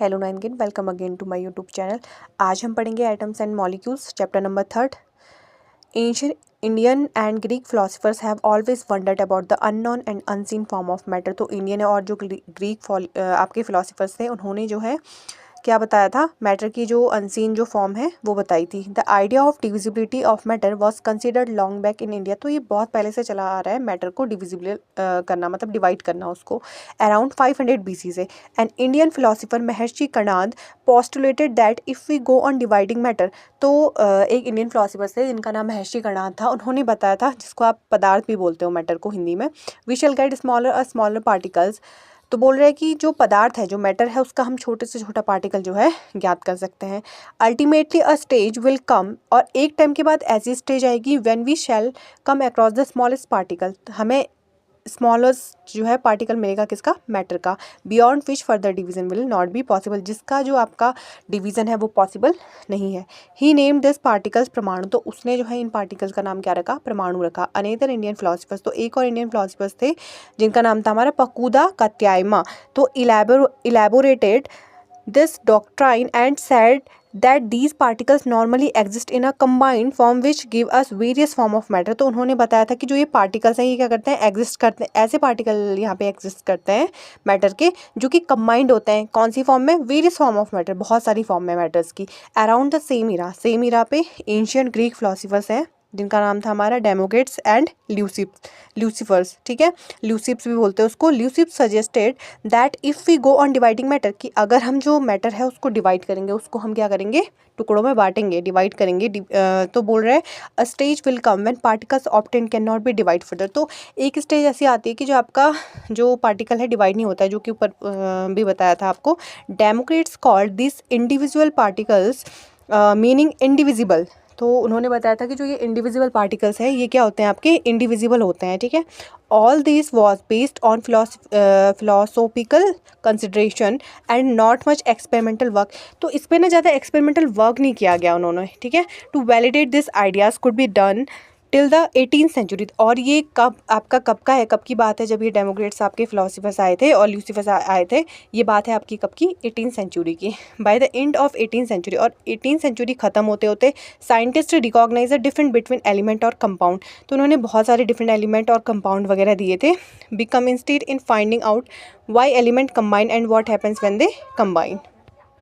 Hello नाइनगिन, welcome again to my YouTube channel. आज हम पढ़ेंगे atoms and molecules, chapter number 3। Ancient Indian and Greek philosophers have always wondered about the unknown and unseen form of matter. तो Indian और जो Greek आपके philosophers थे, उन्होंने जो है क्या बताया था, मैटर की जो अनसीन जो फॉर्म है वो बताई थी। The idea of divisibility of matter was considered long back in India. तो ये बहुत पहले से चला आ रहा है मैटर को डिविजिबल करना, मतलब डिवाइड करना उसको, अराउंड 500 BC से। And Indian philosopher Maharshi Kanad postulated that if we go on dividing matter. तो एक इंडियन फिलोसफर थे जिनका नाम महर्षि कणाद था, उन्होंने बताया था, जिसको आप पदार्थ भी बोलते हो मैटर को हिंदी में, we shall get smaller particles. तो बोल रहे हैं कि जो पदार्थ है, जो मैटर है, उसका हम छोटे से छोटा पार्टिकल जो है ज्ञात कर सकते हैं। Ultimately a stage will come, और एक टाइम के बाद ऐसी स्टेज आएगी when we shall come across the smallest particle. हमें स्मॉलेस्ट जो है पार्टिकल मिलेगा, किसका, मैटर का, beyond which further division will not be possible, जिसका जो आपका डिवीजन है वो पॉसिबल नहीं है। ही नेम दिस पार्टिकल्स परमाणु। तो उसने जो है इन पार्टिकल्स का नाम क्या रखा, परमाणु रखा। अनेदर इंडियन फिलोसफर्स, तो एक और इंडियन फिलोसफर्स थे जिनका नाम था हमारा पकूदा कात्यायमा। तो elaborated this doctrine and said that these particles normally exist in a combined form which give us various form of matter। तो उन्होंने बताया था कि जो ये पार्टिकल्स हैं, ये क्या करते हैं, एग्जिस्ट करते हैं, ऐसे पार्टिकल यहाँ पे एग्जिस्ट करते हैं मैटर के, जो कि कंबाइंड होते हैं कौन सी फॉर्म में, वेरियस फॉर्म ऑफ मैटर, बहुत सारी फॉर्म में मैटर्स की। अराउंड द सेम इरा पे एंशियंट ग्रीक फिलोसफर्स हैं जिनका नाम था हमारा डेमोक्रिटस एंड ल्यूसिफर्स, ठीक है, ल्यूसिप्स भी बोलते हैं उसको। Leucippus suggested that if we go on dividing matter, कि अगर हम जो मैटर है उसको डिवाइड करेंगे, उसको हम क्या करेंगे, टुकड़ों में बांटेंगे, डिवाइड करेंगे। तो बोल रहे हैं अ stage will come when particles obtain can not be divide further. तो एक स्टेज ऐसी आती है कि जो आपका जो पार्टिकल है डिवाइड नहीं होता है, जो कि ऊपर भी बताया था आपको। Democritus called this individual particles meaning indivisible. तो उन्होंने बताया था कि जो ये इंडिविजिबल पार्टिकल्स हैं, ये क्या होते हैं, आपके इंडिविजिबल होते हैं, ठीक है। All this was based on philosophical consideration and not much experimental work. तो इस पर ना ज़्यादा एक्सपेरिमेंटल वर्क नहीं किया गया उन्होंने, ठीक है। To validate this ideas could be done till the 18th century. और ये कब आपका, कब का है, कब की बात है, जब ये डेमोक्रेट्स आपके फिलोसफर्स आए थे और ल्यूसिफर्स आए थे। ये बात है आपकी कब की, 18th सेंचुरी की। By the end of 18th century, और 18th सेंचुरी खत्म होते होते scientist recognise the different between element और कंपाउंड। तो उन्होंने बहुत सारे डिफरेंट एलिमेंट और कंपाउंड वगैरह दिए थे। Become instead in finding out why element combine and what happens when they combine.